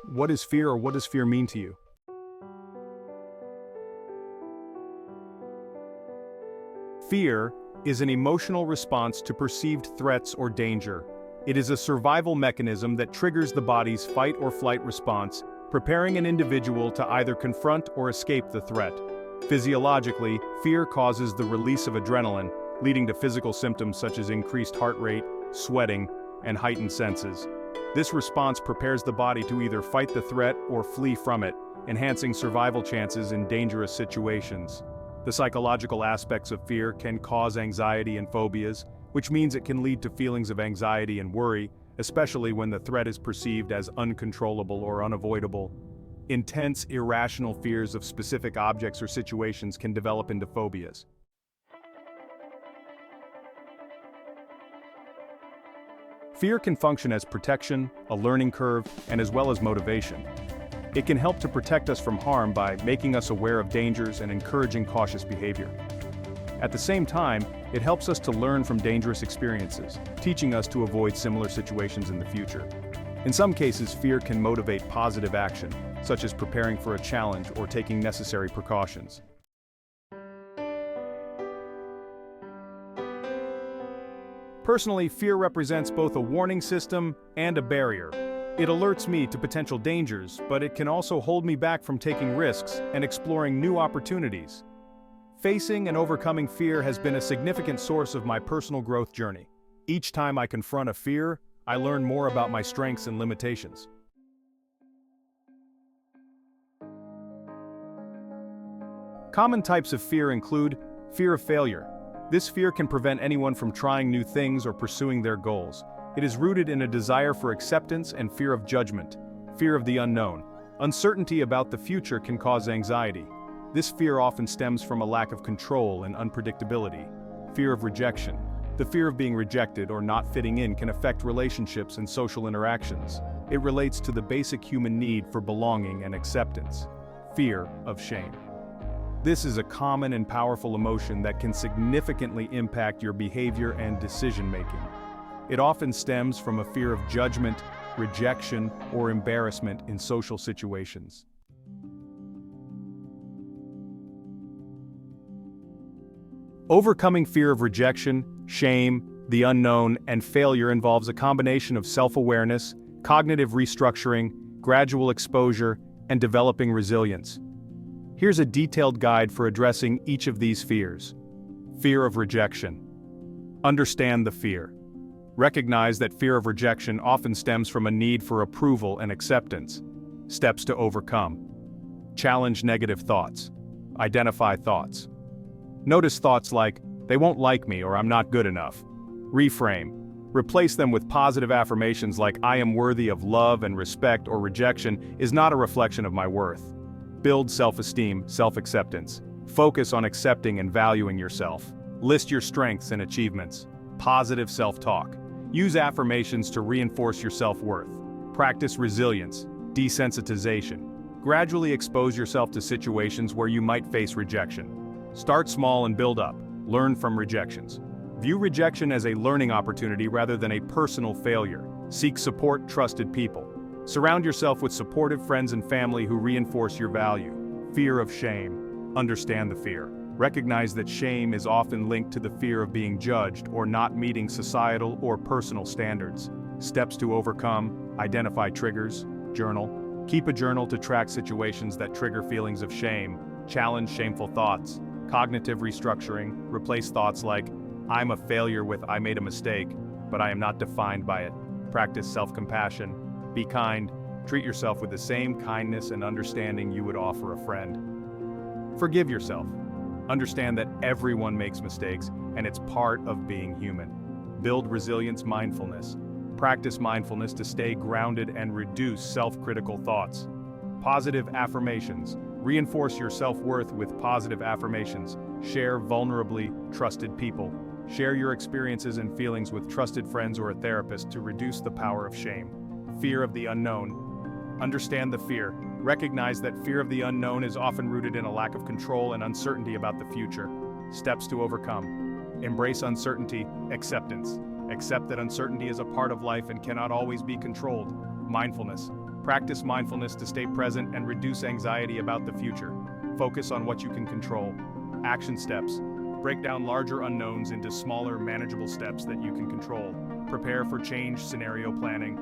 What is fear, or what does fear mean to you? Fear is an emotional response to perceived threats or danger. It is a survival mechanism that triggers the body's fight or flight response, preparing an individual to either confront or escape the threat. Physiologically, fear causes the release of adrenaline, leading to physical symptoms such as increased heart rate, sweating, and heightened senses. This response prepares the body to either fight the threat or flee from it, enhancing survival chances in dangerous situations. The psychological aspects of fear can cause anxiety and phobias, which means it can lead to feelings of anxiety and worry, especially when the threat is perceived as uncontrollable or unavoidable. Intense, irrational fears of specific objects or situations can develop into phobias. Fear can function as protection, a learning curve, and as well as motivation. It can help to protect us from harm by making us aware of dangers and encouraging cautious behavior. At the same time, it helps us to learn from dangerous experiences, teaching us to avoid similar situations in the future. In some cases, fear can motivate positive action, such as preparing for a challenge or taking necessary precautions. Personally, fear represents both a warning system and a barrier. It alerts me to potential dangers, but it can also hold me back from taking risks and exploring new opportunities. Facing and overcoming fear has been a significant source of my personal growth journey. Each time I confront a fear, I learn more about my strengths and limitations. Common types of fear include fear of failure. This fear can prevent anyone from trying new things or pursuing their goals. It is rooted in a desire for acceptance and fear of judgment. Fear of the unknown. Uncertainty about the future can cause anxiety. This fear often stems from a lack of control and unpredictability. Fear of rejection. The fear of being rejected or not fitting in can affect relationships and social interactions. It relates to the basic human need for belonging and acceptance. Fear of shame. This is a common and powerful emotion that can significantly impact your behavior and decision-making. It often stems from a fear of judgment, rejection, or embarrassment in social situations. Overcoming fear of rejection, shame, the unknown, and failure involves a combination of self-awareness, cognitive restructuring, gradual exposure, and developing resilience. Here's a detailed guide for addressing each of these fears. Fear of rejection. Understand the fear. Recognize that fear of rejection often stems from a need for approval and acceptance. Steps to overcome. Challenge negative thoughts. Identify thoughts. Notice thoughts like, "They won't like me," or "I'm not good enough." Reframe. Replace them with positive affirmations like, "I am worthy of love and respect," or "Rejection is not a reflection of my worth." Build self-esteem, self-acceptance. Focus on accepting and valuing yourself. List your strengths and achievements. Positive self-talk. Use affirmations to reinforce your self-worth. Practice resilience, desensitization. Gradually expose yourself to situations where you might face rejection. Start small and build up. Learn from rejections. View rejection as a learning opportunity rather than a personal failure. Seek support, trusted people. Surround yourself with supportive friends and family who reinforce your value. Fear of shame. Understand the fear. Recognize that shame is often linked to the fear of being judged or not meeting societal or personal standards. Steps to overcome: identify triggers, journal. Keep a journal to track situations that trigger feelings of shame. Challenge shameful thoughts. Cognitive restructuring. Replace thoughts like, "I'm a failure" with "I made a mistake, but I am not defined by it." Practice self-compassion. Be kind. Treat yourself with the same kindness and understanding you would offer a friend. Forgive yourself. Understand that everyone makes mistakes, and it's part of being human. Build resilience, mindfulness. Practice mindfulness to stay grounded and reduce self-critical thoughts. Positive affirmations. Reinforce your self-worth with positive affirmations. Share vulnerably trusted people. Share your experiences and feelings with trusted friends or a therapist to reduce the power of shame. Fear of the unknown. Understand the fear. Recognize that fear of the unknown is often rooted in a lack of control and uncertainty about the future. Steps to overcome. Embrace uncertainty, acceptance. Accept that uncertainty is a part of life and cannot always be controlled. Mindfulness. Practice mindfulness to stay present and reduce anxiety about the future. Focus on what you can control. Action steps. Break down larger unknowns into smaller, manageable steps that you can control. Prepare for change scenario planning.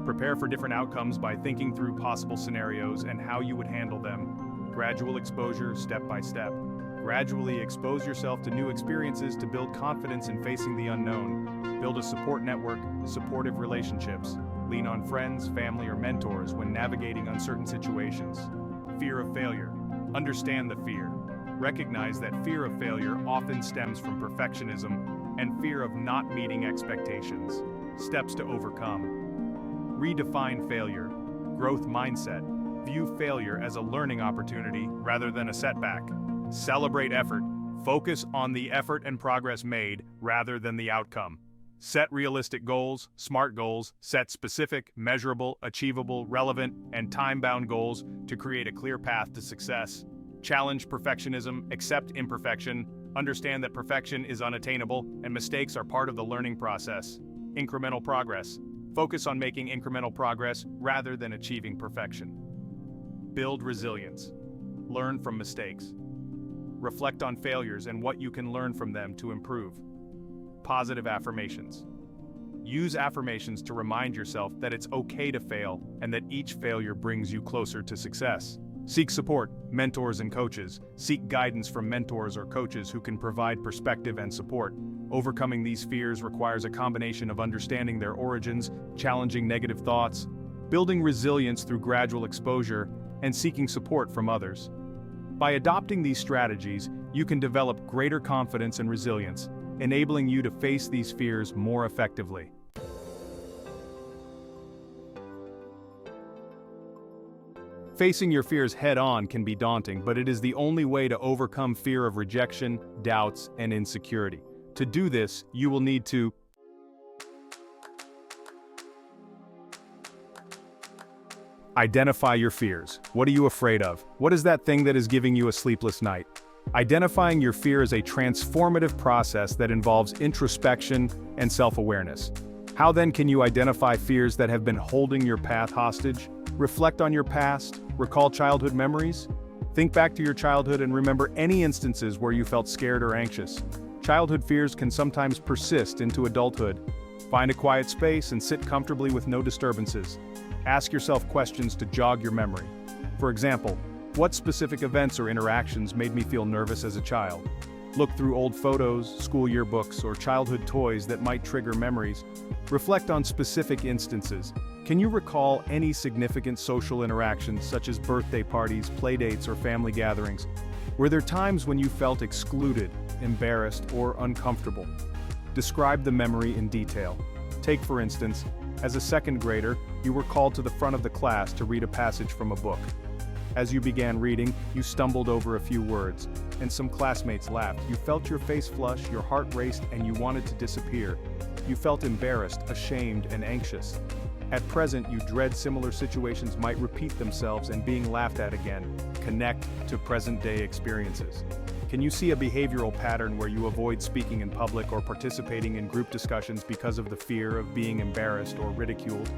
Prepare for different outcomes by thinking through possible scenarios and how you would handle them. Gradual exposure, step by step. Gradually expose yourself to new experiences to build confidence in facing the unknown. Build a support network, supportive relationships. Lean on friends, family, or mentors when navigating uncertain situations. Fear of failure. Understand the fear. Recognize that fear of failure often stems from perfectionism and fear of not meeting expectations. Steps to overcome. Redefine failure. Growth mindset. View failure as a learning opportunity rather than a setback. Celebrate effort. Focus on the effort and progress made rather than the outcome. Set realistic goals, SMART goals. Set specific, measurable, achievable, relevant, and time-bound goals to create a clear path to success. Challenge perfectionism, accept imperfection, understand that perfection is unattainable and mistakes are part of the learning process. Incremental progress. Focus on making incremental progress rather than achieving perfection. Build resilience. Learn from mistakes. Reflect on failures and what you can learn from them to improve. Positive affirmations. Use affirmations to remind yourself that it's okay to fail and that each failure brings you closer to success. Seek support, mentors and coaches. Seek guidance from mentors or coaches who can provide perspective and support. Overcoming these fears requires a combination of understanding their origins, challenging negative thoughts, building resilience through gradual exposure, and seeking support from others. By adopting these strategies, you can develop greater confidence and resilience, enabling you to face these fears more effectively. Facing your fears head-on can be daunting, but it is the only way to overcome fear of rejection, doubts, and insecurity. To do this, you will need to identify your fears. What are you afraid of? What is that thing that is giving you a sleepless night? Identifying your fear is a transformative process that involves introspection and self-awareness. How then can you identify fears that have been holding your path hostage? Reflect on your past, recall childhood memories. Think back to your childhood and remember any instances where you felt scared or anxious. Childhood fears can sometimes persist into adulthood. Find a quiet space and sit comfortably with no disturbances. Ask yourself questions to jog your memory. For example, what specific events or interactions made me feel nervous as a child? Look through old photos, school yearbooks, or childhood toys that might trigger memories. Reflect on specific instances. Can you recall any significant social interactions such as birthday parties, playdates, or family gatherings? Were there times when you felt excluded, embarrassed, or uncomfortable? Describe the memory in detail. Take, for instance, as a second grader, you were called to the front of the class to read a passage from a book. As you began reading, you stumbled over a few words, and some classmates laughed. You felt your face flush, your heart raced, and you wanted to disappear. You felt embarrassed, ashamed, and anxious. At present, you dread similar situations might repeat themselves and being laughed at again. Connect to present-day experiences. Can you see a behavioral pattern where you avoid speaking in public or participating in group discussions because of the fear of being embarrassed or ridiculed?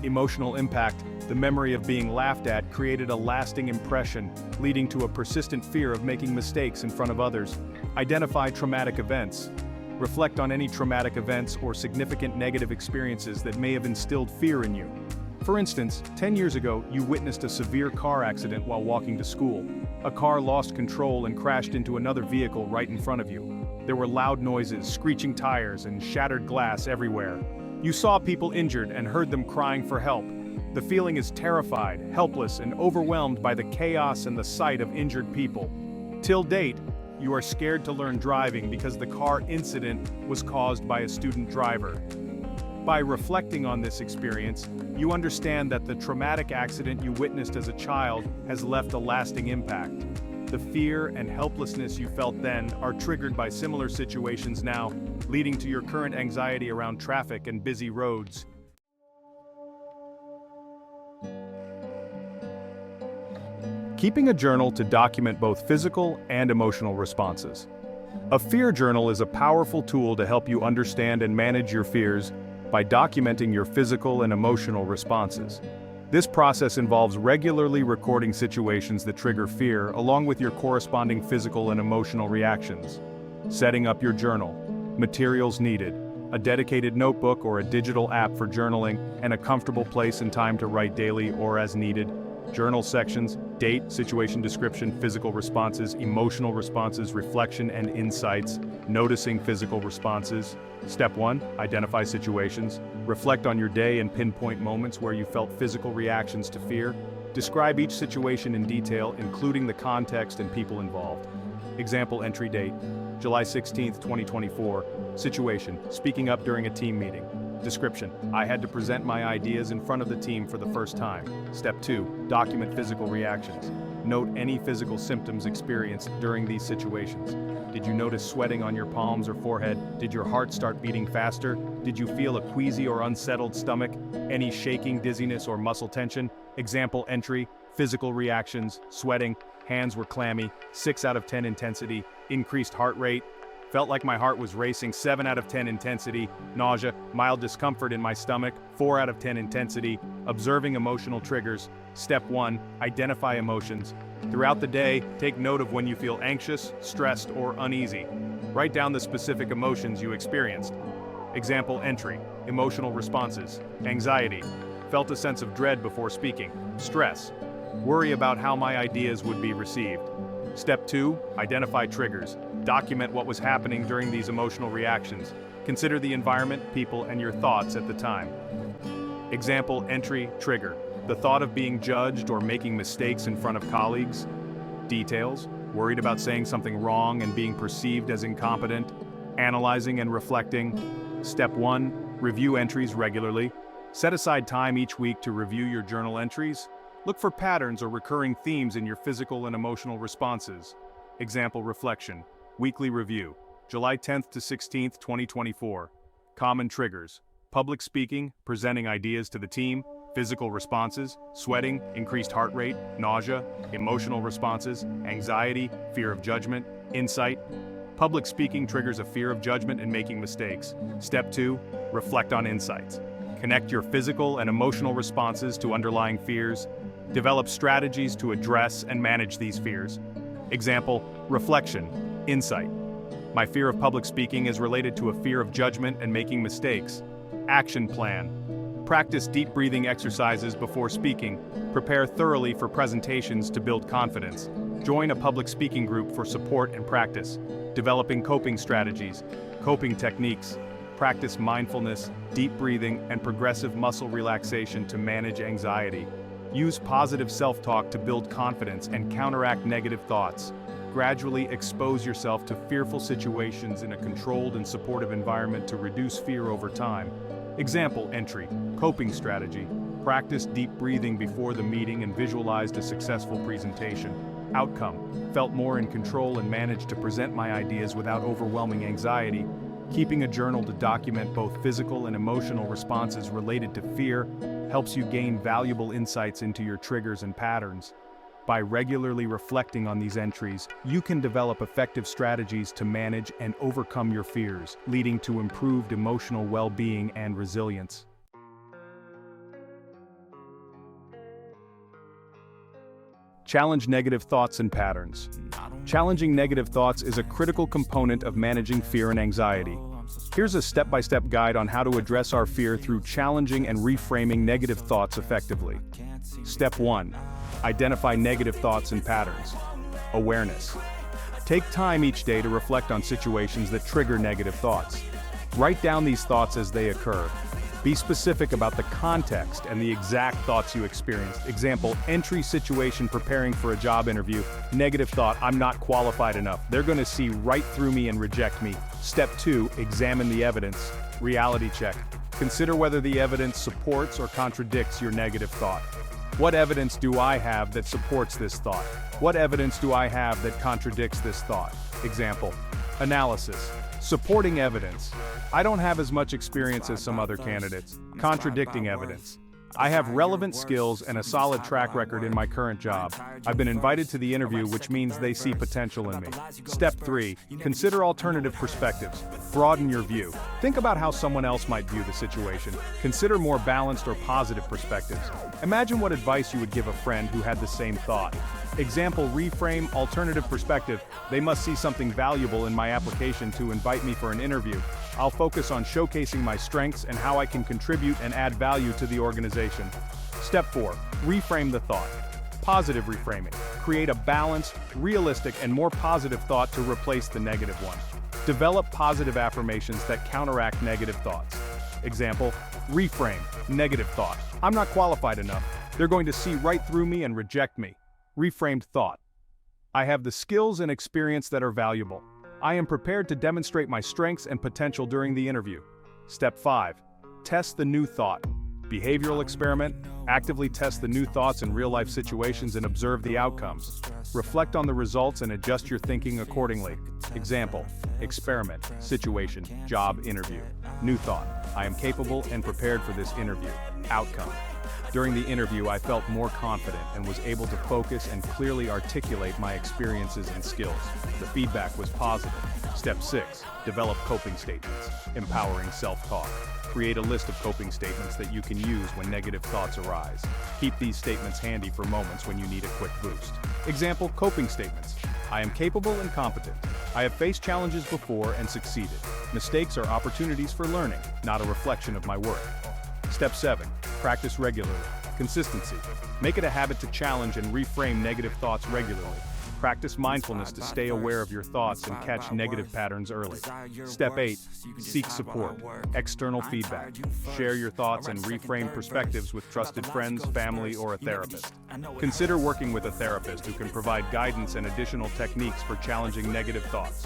Emotional impact. The memory of being laughed at created a lasting impression, leading to a persistent fear of making mistakes in front of others. Identify traumatic events. Reflect on any traumatic events or significant negative experiences that may have instilled fear in you. For instance, 10 years ago, you witnessed a severe car accident while walking to school. A car lost control and crashed into another vehicle right in front of you. There were loud noises, screeching tires, and shattered glass everywhere. You saw people injured and heard them crying for help. The feeling is terrified, helpless, and overwhelmed by the chaos and the sight of injured people. Till date, you are scared to learn driving because the car incident was caused by a student driver. By reflecting on this experience, you understand that the traumatic accident you witnessed as a child has left a lasting impact. The fear and helplessness you felt then are triggered by similar situations now, leading to your current anxiety around traffic and busy roads. Keeping a journal to document both physical and emotional responses. A fear journal is a powerful tool to help you understand and manage your fears by documenting your physical and emotional responses. This process involves regularly recording situations that trigger fear, along with your corresponding physical and emotional reactions. Setting up your journal. Materials needed: a dedicated notebook or a digital app for journaling, and a comfortable place and time to write daily or as needed. Journal sections: date, situation description, physical responses, emotional responses, reflection and insights. Noticing physical responses. Step 1. Identify situations. Reflect on your day and pinpoint moments where you felt physical reactions to fear. Describe each situation in detail, including the context and people involved. Example entry date: July 16, 2024. Situation: speaking up during a team meeting. Description: I had to present my ideas in front of the team for the first time. Step 2. Document physical reactions. Note any physical symptoms experienced during these situations. Did you notice sweating on your palms or forehead? Did your heart start beating faster? Did you feel a queasy or unsettled stomach? Any shaking, dizziness, or muscle tension? Example entry: physical reactions: sweating, hands were clammy, 6 out of 10 intensity, increased heart rate, felt like my heart was racing, 7 out of 10 intensity, nausea, mild discomfort in my stomach, 4 out of 10 intensity. Observing emotional triggers. Step 1. Identify emotions. Throughout the day, take note of when you feel anxious, stressed, or uneasy. Write down the specific emotions you experienced. Example entry: emotional responses. Anxiety: felt a sense of dread before speaking. Stress: worry about how my ideas would be received. Step 2. Identify triggers. Document what was happening during these emotional reactions. Consider the environment, people, and your thoughts at the time. Example entry trigger: the thought of being judged or making mistakes in front of colleagues. Details: worried about saying something wrong and being perceived as incompetent. Analyzing and reflecting. Step 1. Review entries regularly. Set aside time each week to review your journal entries. Look for patterns or recurring themes in your physical and emotional responses. Example reflection: weekly review, July 10th to 16th, 2024. Common triggers: public speaking, presenting ideas to the team. Physical responses: sweating, increased heart rate, nausea. Emotional responses: anxiety, fear of judgment. Insight: public speaking triggers a fear of judgment and making mistakes. Step 2. Reflect on insights. Connect your physical and emotional responses to underlying fears. Develop strategies to address and manage these fears. Example: reflection, insight: my fear of public speaking is related to a fear of judgment and making mistakes. Action plan: practice deep breathing exercises before speaking. Prepare thoroughly for presentations to build confidence. Join a public speaking group for support and practice. Developing coping strategies, coping techniques. Practice mindfulness, deep breathing, and progressive muscle relaxation to manage anxiety. Use positive self-talk to build confidence and counteract negative thoughts. Gradually expose yourself to fearful situations in a controlled and supportive environment to reduce fear over time. Example entry: coping strategy. Practice deep breathing before the meeting and visualized a successful presentation. Outcome: felt more in control and managed to present my ideas without overwhelming anxiety. Keeping a journal to document both physical and emotional responses related to fear helps you gain valuable insights into your triggers and patterns. By regularly reflecting on these entries, you can develop effective strategies to manage and overcome your fears, leading to improved emotional well-being and resilience. Challenge negative thoughts and patterns. Challenging negative thoughts is a critical component of managing fear and anxiety. Here's a step-by-step guide on how to address our fear through challenging and reframing negative thoughts effectively. Step 1. Identify negative thoughts and patterns. Awareness. Take time each day to reflect on situations that trigger negative thoughts. Write down these thoughts as they occur. Be specific about the context and the exact thoughts you experienced. Example, entry situation preparing for a job interview. Negative thought: I'm not qualified enough. They're going to see right through me and reject me. Step 2. Examine the evidence. Reality check. Consider whether the evidence supports or contradicts your negative thought. What evidence do I have that supports this thought? What evidence do I have that contradicts this thought? Example, analysis. Supporting evidence: I don't have as much experience as some other candidates. Contradicting evidence: I have relevant skills and a solid track record in my current job. I've been invited to the interview, which means they see potential in me. Step 3. Consider alternative perspectives. Broaden your view. Think about how someone else might view the situation. Consider more balanced or positive perspectives. Imagine what advice you would give a friend who had the same thought. Example: reframe, alternative perspective. They must see something valuable in my application to invite me for an interview. I'll focus on showcasing my strengths and how I can contribute and add value to the organization. Step 4. Reframe the thought. Positive reframing. Create a balanced, realistic, and more positive thought to replace the negative one. Develop positive affirmations that counteract negative thoughts. Example: reframe, negative thought. I'm not qualified enough. They're going to see right through me and reject me. Reframed thought. I have the skills and experience that are valuable. I am prepared to demonstrate my strengths and potential during the interview. Step 5. Test the new thought. Behavioral experiment. Actively test the new thoughts in real-life situations and observe the outcomes. Reflect on the results and adjust your thinking accordingly. Example: experiment, situation, job interview. New thought: I am capable and prepared for this interview. Outcome: during the interview, I felt more confident and was able to focus and clearly articulate my experiences and skills. The feedback was positive. Step 6. Develop coping statements. Empowering self-talk. Create a list of coping statements that you can use when negative thoughts arise. Keep these statements handy for moments when you need a quick boost. Example: coping statements. I am capable and competent. I have faced challenges before and succeeded. Mistakes are opportunities for learning, not a reflection of my worth. Step 7. Practice regularly. Consistency. Make it a habit to challenge and reframe negative thoughts regularly. Practice mindfulness to stay aware of your thoughts and catch negative patterns early. Step 8. Seek support. External feedback. Share your thoughts and reframe perspectives with trusted friends, family, or a therapist. Consider working with a therapist who can provide guidance and additional techniques for challenging negative thoughts.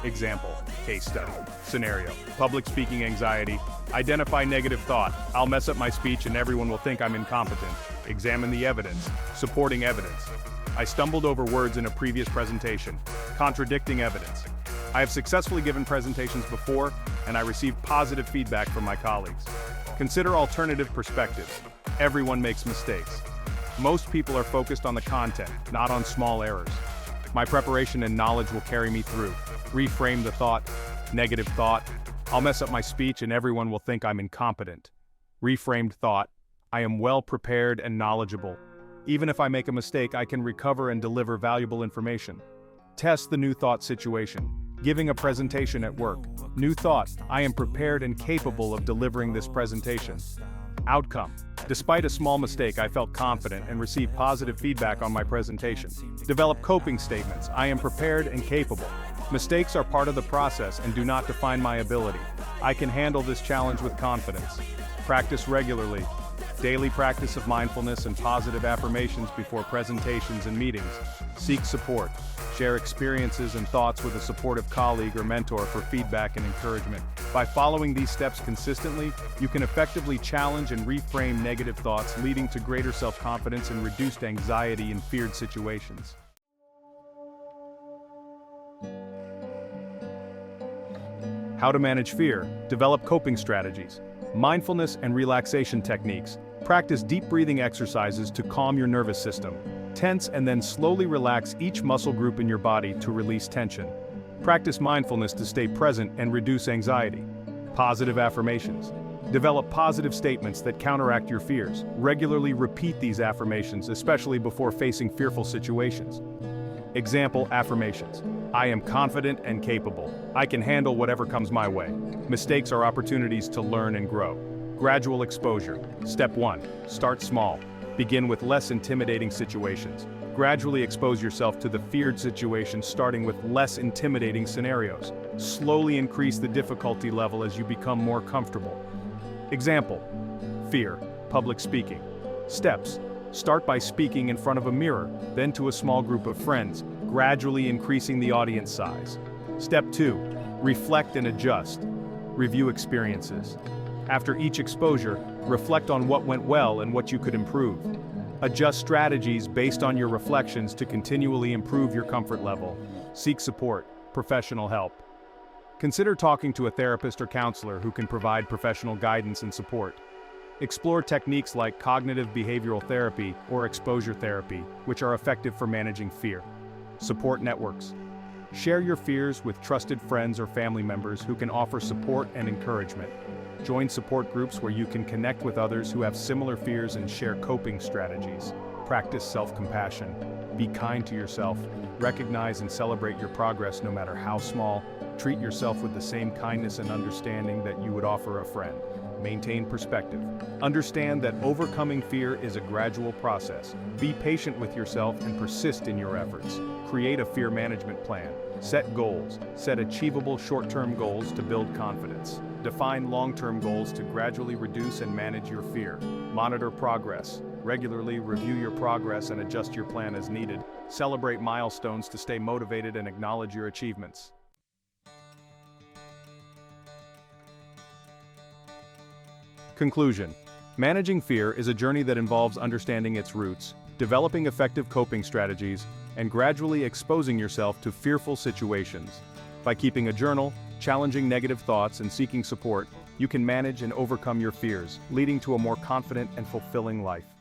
Example: case study. Scenario: public speaking anxiety. Identify negative thought: I'll mess up my speech and everyone will think I'm incompetent. Examine the evidence. Supporting evidence: I stumbled over words in a previous presentation. Contradicting evidence: I have successfully given presentations before, and I received positive feedback from my colleagues. Consider alternative perspectives. Everyone makes mistakes. Most people are focused on the content, not on small errors. My preparation and knowledge will carry me through. Reframe the thought: negative thought: I'll mess up my speech and everyone will think I'm incompetent. Reframed thought: I am well prepared and knowledgeable. Even if I make a mistake, I can recover and deliver valuable information. Test the new thought situation. Giving a presentation at work. New thought: I am prepared and capable of delivering this presentation. Outcome: despite a small mistake, I felt confident and received positive feedback on my presentation. Develop coping statements: I am prepared and capable. Mistakes are part of the process and do not define my ability. I can handle this challenge with confidence. Practice regularly. Daily practice of mindfulness and positive affirmations before presentations and meetings. Seek support. Share experiences and thoughts with a supportive colleague or mentor for feedback and encouragement. By following these steps consistently, you can effectively challenge and reframe negative thoughts, leading to greater self-confidence and reduced anxiety in feared situations. How to manage fear. Develop coping strategies. Mindfulness and relaxation techniques. Practice deep breathing exercises to calm your nervous system. Tense and then slowly relax each muscle group in your body to release tension. Practice mindfulness to stay present and reduce anxiety. Positive affirmations. Develop positive statements that counteract your fears. Regularly repeat these affirmations, especially before facing fearful situations. Example affirmations: I am confident and capable. I can handle whatever comes my way. Mistakes are opportunities to learn and grow. Gradual exposure. Step 1. Start small. Begin with less intimidating situations. Gradually expose yourself to the feared situations, starting with less intimidating scenarios. Slowly increase the difficulty level as you become more comfortable. Example: fear, public speaking. Steps: start by speaking in front of a mirror, then to a small group of friends, gradually increasing the audience size. Step 2. Reflect and adjust. Review experiences. After each exposure, reflect on what went well and what you could improve. Adjust strategies based on your reflections to continually improve your comfort level. Seek support, professional help. Consider talking to a therapist or counselor who can provide professional guidance and support. Explore techniques like cognitive behavioral therapy or exposure therapy, which are effective for managing fear. Support networks. Share your fears with trusted friends or family members who can offer support and encouragement. Join support groups where you can connect with others who have similar fears and share coping strategies. Practice self-compassion. Be kind to yourself. Recognize and celebrate your progress no matter how small. Treat yourself with the same kindness and understanding that you would offer a friend. Maintain perspective. Understand that overcoming fear is a gradual process. Be patient with yourself and persist in your efforts. Create a fear management plan. Set goals. Set achievable short-term goals to build confidence. Define long-term goals to gradually reduce and manage your fear. Monitor progress. Regularly review your progress and adjust your plan as needed. Celebrate milestones to stay motivated and acknowledge your achievements. Conclusion. Managing fear is a journey that involves understanding its roots, developing effective coping strategies, and gradually exposing yourself to fearful situations. By keeping a journal, challenging negative thoughts, and seeking support, you can manage and overcome your fears, leading to a more confident and fulfilling life.